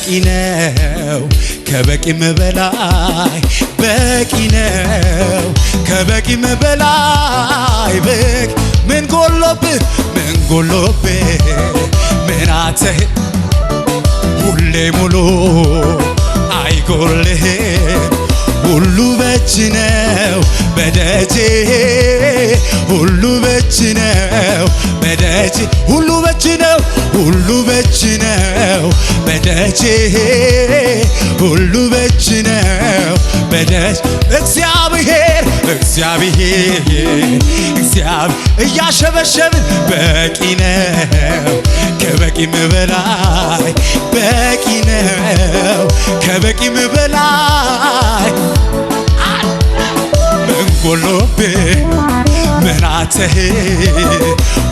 በቂ ነው ከበቂም በላይ በቂ ነው ከበቂም በላይ በቂ ምን ጎሎብህ ምን አተህ ሁሌ ሙሉ አይጎልህም ሁሉ በእጅ ነው በደጄ ሁሉ በእጅ ነው በደጄ ሁሉ በእጅ ነው በደጄ ሁሉ በእጅ ነው በደጄ እግዚአብሔር እያሸበሸብን በቂ ነው ከበቂም በላይ በቂ ነው ከበቂም በላይ ምን ጎሎብህ ምን አተህ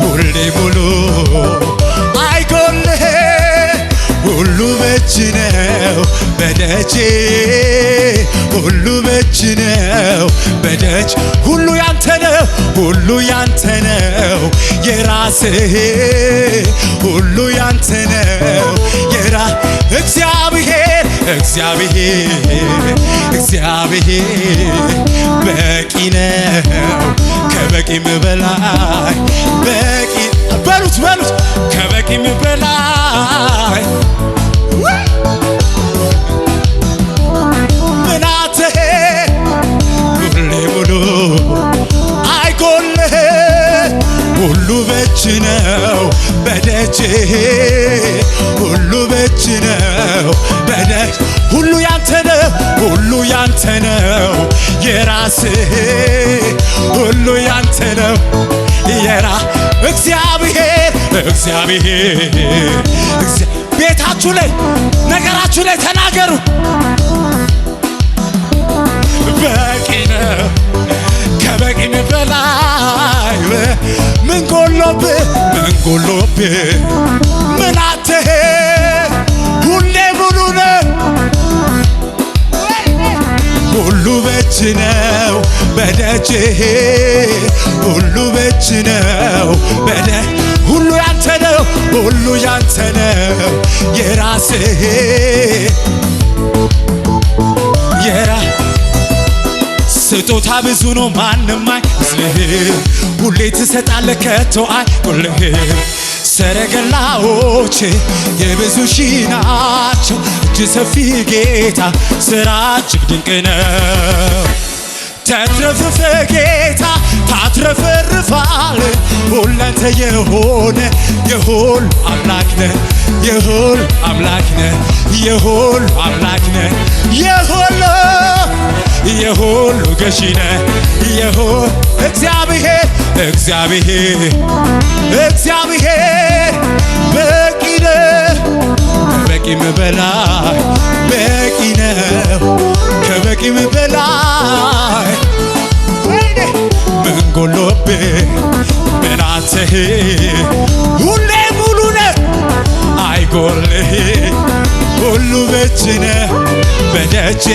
ሁሌ ሙሉ አይጎልህም ሁሉ በእጅ ነው በደጄ ሁሉ በእጅ ነው በደጅ ሁሉ ያንተ ነው የራስህ ሁሉ ያንተ ነው እግዚአብሔር በቂ ነው ከበቂም በላይ በቂ በሉት ከበቂም በላይ ምን አተህ ሁሌ ሙሉ አይጎልህም ሁሉ በእጅ ነው በደጄ ሁሉ በእጅ ነው በደጅ ሁሉ ያንተ ነው የራስህ ሁሉ ያንተ ነው እግዚአብሔር ቤታችሁ ላይ ነገራችሁ ላይ ተናገሩ በቂ ነው ከበቂም በላይ ምን ጎሎብህ ምን አተህ ሁሌ ሙሉ ነው ሁሉ በእጅ ነው በደጄ ሁሉ በእጅ ነው በደጅ ሁሉ ያንተ ነው የራስህ ስጦታ ብዙ ነው ማንም አይመስልህም ሁሌ ትሰጣለህ ከቶ አይጎልህም ሰረገላዎች የብዙ ሺህ ናቸው እጅ ሰፊ ጌታ ሥራ እጅግ ድንቅ ነው ተትረፍርፈ ጌታ ታትረፈርፋል ሁለንተ የሆነ የሁሉ አምላክ ነህ የሁሉ አምላክ ነህ የሁሉ ገዢ ነህ እግዚአብሔር በቂ ነው ከበቂም በላይ በቂ ነው ከበቂም በላይ ምን ጎሎብህ ምን አተህ ሁሌ ሙሉ ነህ አይጎልህም ሁሉ በእጅ ነው በደጄ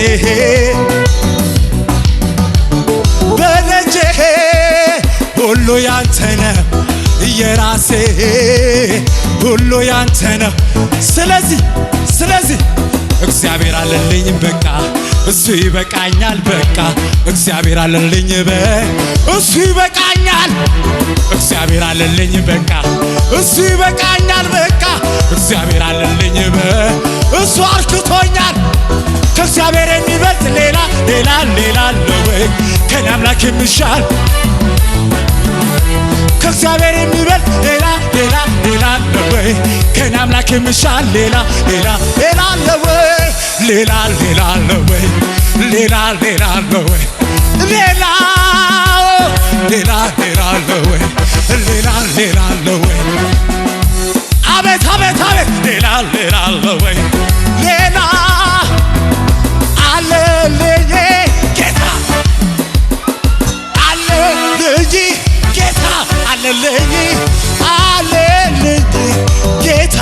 ሁሉ ያንተ ነው የራሴ ሁሉ ያንተ ነው ስለዚህ እግዚአብሔር አለልኝ በቃ እሱ ይበቃኛል በቃ እግዚአብሔር አለልኝ እሱ ይበቃኛል እግዚአብሔር አለልኝ በቃ እሱ ይበቃኛል በቃ እግዚአብሔር አለልኝ እሱ አርክቶኛል ከእግዚአብሔር የሚበልጥ ሌላ አለ ወይ ከኔ አምላክ የሚሻል ከእግዚአብሔር የሚበልጥ ሌላ አለ ወይ ከኔ አምላክ የሚሻል ሌላ አለ ወይ ሌላ አለ ወይ ሌላ አለ ወይ ሌላ አለ ወይ ሌላ አለ ወይ አቤት ሌላ አለ ወይ ሌላ አለልኝ ጌታ አለልኝ ጌታ አለልኝ ጌታ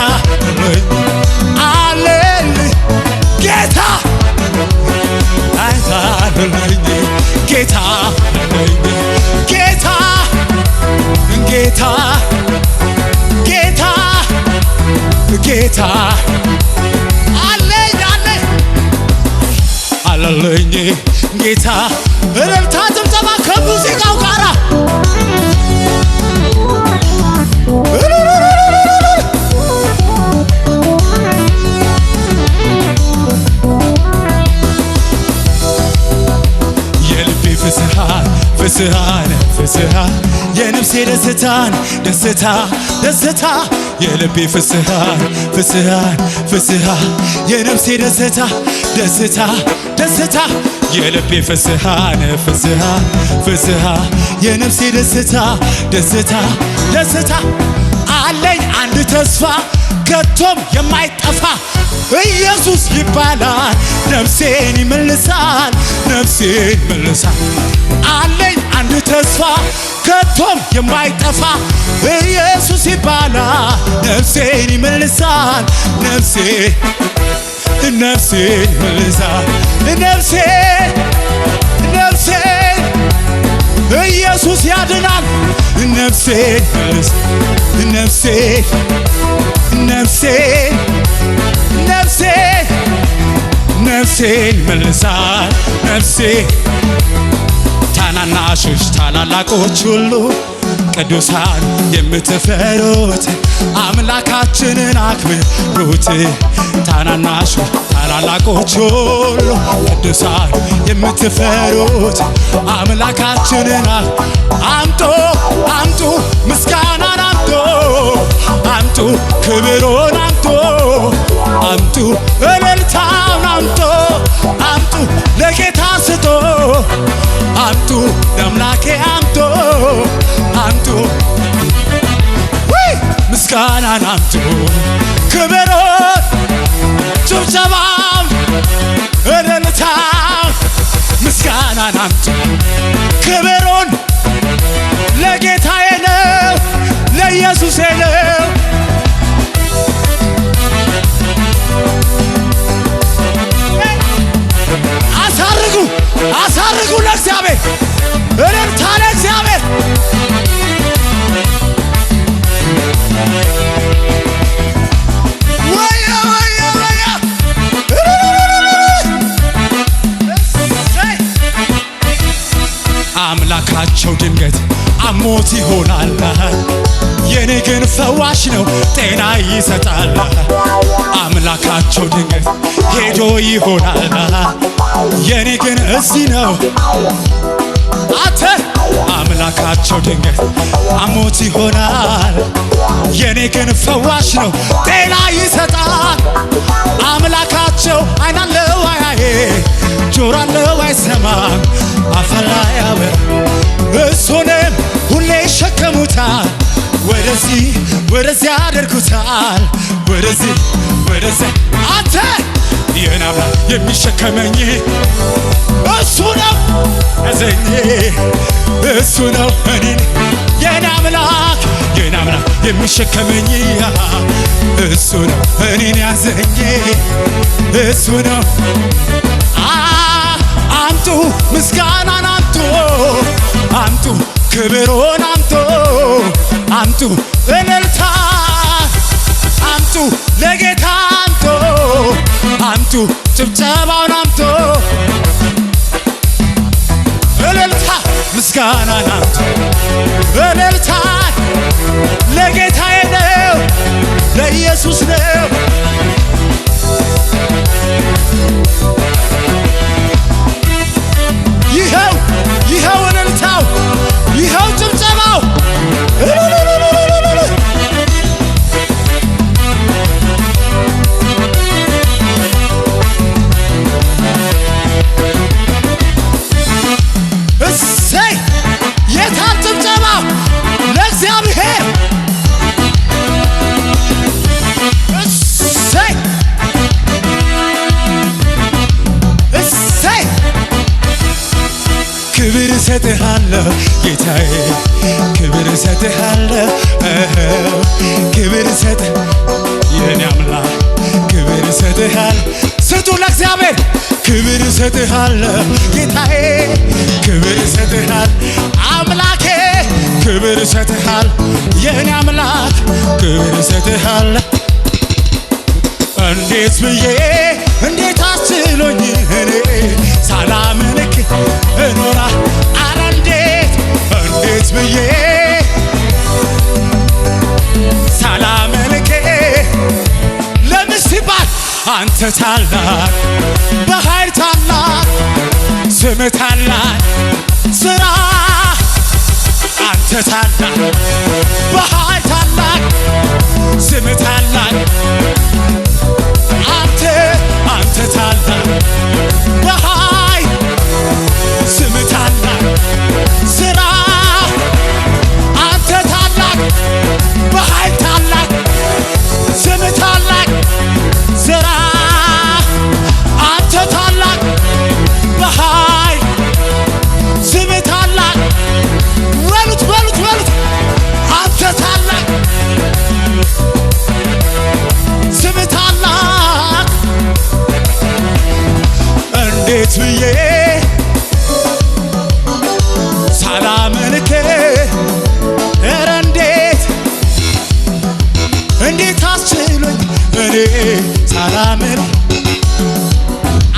አለልኝ ጌታ አለልኝ ጌታ ጌታ አለ አለልኝ ጌታ እልልታ ጭብጨባ ከሙዚቃው ጋራ ፍስሃን ፍስሃ የነፍሴ ደስታን ደስታ ደስታ የልቤ ፍስሃን ፍስሃን ፍስሃ የነፍሴ ደስታ ደስታ ደስታ የልቤ ፍስሃን ፍስሃ ፍስሃ የነፍሴ ደስታ ደስታ ደስታ አለኝ አንድ ተስፋ ከቶም የማይጠፋ ኢየሱስ ይባላል ነፍሴን ይመልሳል ነፍሴን ይመልሳል አለኝ አንድ ተስፋ ከቶም የማይጠፋ ኢየሱስ ይባላል ነፍሴን ይመልሳል ነፍሴን ይመልሳል ነፍሴን ኢየሱስ ያድናል ነፍሴን ይመልሳል ነፍሴን ይመልሳል ነፍሴ ታናናሾች ታላላቆች ሁሉ ቅዱሳን የምትፈሩት አምላካችንን አክብሩት ታናናሾች ታላላቆች ሁሉ ቅዱሳን የምትፈሩት አምላካችንን አምጡ አምጡ ምስጋናን አምጡ አምጡ ክብሩን አምጡ አምጡ እልልታውን አምጡ አምጡ ለጌታ ስጡ አምጡ ለአምላኬ አምጡ አምጡ ምስጋናን አምጡ ክብሩን ጭብጨባውን እልልታውን ምስጋናን አምጡ ክብሩን ለጌታዬ ነው ለኢየሱሴ ነው አሳርጉ ለእግዚአብሔር እልልታ ለእግዚአብሔር ወያ ወያ ወያ አምላካቸው ድንገት አሞት ይሆናል የኔ ግን ፈዋሽ ነው ጤና ይሰጣል አምላካቸው ድንገት ሄዶ ይሆናል የኔ ግን እዚህ ነው አተ አምላካቸው ድንገት አሞት ይሆናል የኔ ግን ፈዋሽ ነው ጤና ይሰጣል አምላካቸው ዓይን አለው አያዬ ጆሮ አለው አይሰማም አፈር አያበራ እሱንም ሁሌ ይሸከሙታል ወደዚህ ወደዚያ ያደርጉታል ወደዚያ አንተ የኔ አምላክ የሚሸከመኝ እሱ ነው ያዘኝ እሱ ነው እኔን የኔ አምላክ የሚሸከመኝ እሱ ነው እኔን ያዘኝ እሱ ነው አምጡ ምስጋናን አምጡ አምጡ ክብሩን አምጡ አምጡ እልልታ አምጡ ለጌታ አምጡ አምጡ ጭብጨባውን አምጡ እልልታ ምስጋናን አምጡ እልልታ ለጌታዬ ነው ለኢየሱስ ነው ይኸው እልልታው ይኸው ጭብጨባው እሰይ የታል ጭብጨባው ለእግዚአብሔር እሰይ እሰይ ክብር እሰጥሃለሁ ጌታዬ ክብር እሰጥሃለሁ ክብር እሰጥህ የኔ አምላክ ክብር እሰጥሃለሁ ስጡ ለእግዚአብሔር ክብር እሰጥሃለሁ ጌታዬ ክብር እሰጥሃለሁ አምላኬ ክብር እሰጥሃለሁ የኔ አምላክ ክብር እሰጥሃለሁ እንዴት ብዬ እንዴት አስችሎኝ እኔ ሳላመልክ እኖራ አረ እንዴት ብዬ ሳላመልክ ለምን ሲባል አንተ ታላቅ በኃይል ታላቅ ስም ታላቅ ስራ አንተ ታላቅ በኃይል ታላቅ ስም ታላቅ አንተ ታላቅ በኃይል ስም ታላቅ ስራ አንተ ታላቅ በኃይል ታላቅ ስም ታላቅ ስራ አንተ ታላቅ በኃይል ስም ታላቅ በሉት አንተ ታላቅ ስም ታላቅ እንዴት ብዬ ሳላመልክ ኧረ እንዴት አስችሎኝ እኔ ሳላመልክ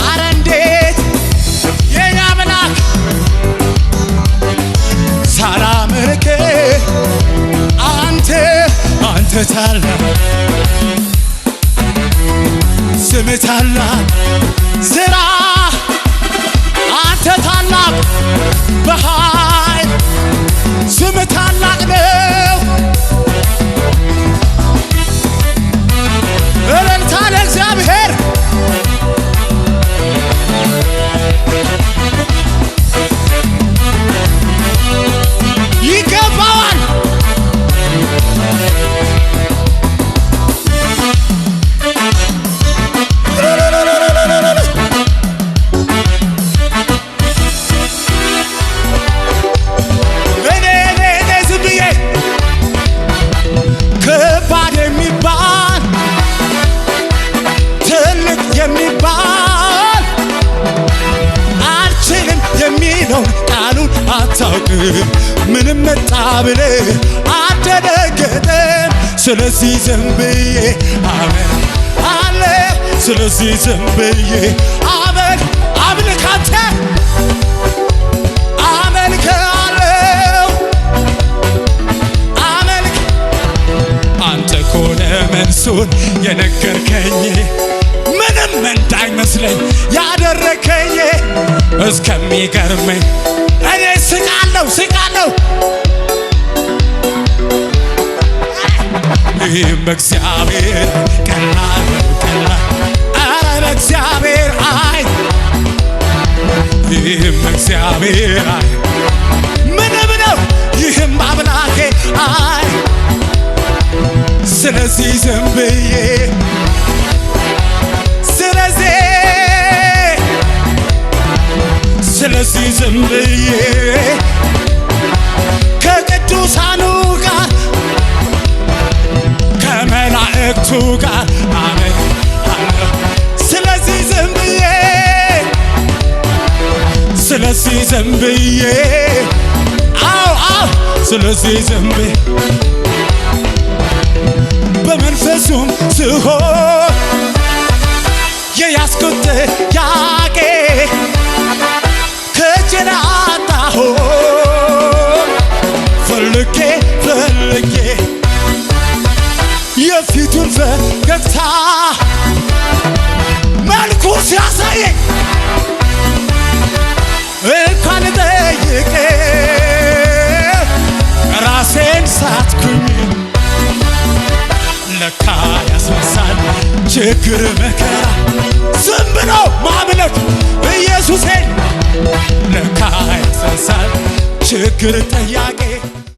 ኧረ እንዴት የኛ አምላክ ሳላመልክ አንተ ታላቅ ስም ታላቅ ስራ አንተ ታላቅ በኃይል ስም ታላቅ ነው። እልልታ ለእግዚአብሔር ይገባዋል። ከባድ የሚባል ትልቅ የሚባል አልችልም የሚለው ቃሉን አታውቅም። ምንም መጣ ብለህ አትደነግጥም። ስለዚህ ዝም ብዬ አመን አለ ስለዚህ ዝም ብዬ አምልክ አንተ ኮነ መልሱን የነገርከኝ ምንም እንዳይመስለኝ ያደረከኝ እስከሚገርመኝ እኔ ስቃለሁ ይህም በእግዚአብሔር ቀላል ኧረ በእግዚአብሔር ይህም በእግዚአብሔር ምንም ነው ይህም አምላኬ ስለዚህ ዝም ብዬ ስለዚህ ዝም ብዬ ከቅዱሳኑ ጋር ከመላእክቱ ጋር አሜን ስለዚህ ዝም ብዬ አዎ ስለዚህ ዝም ብዬ በመንፈሱም ስሆን የያዝኩት ጥያቄ ከእጄ አጣሁት ፈልጌ የፊቱን ፈገግታ መልኩ ሲያሳየኝ እንኳን ጠይቄ ራሴን ሳትኩኝ ለካ ያስመሳል ችግር መከራ ዝም ብሎ ማምለክ ኢየሱሴን ለካ ያስመሳል ችግር ጠያቄ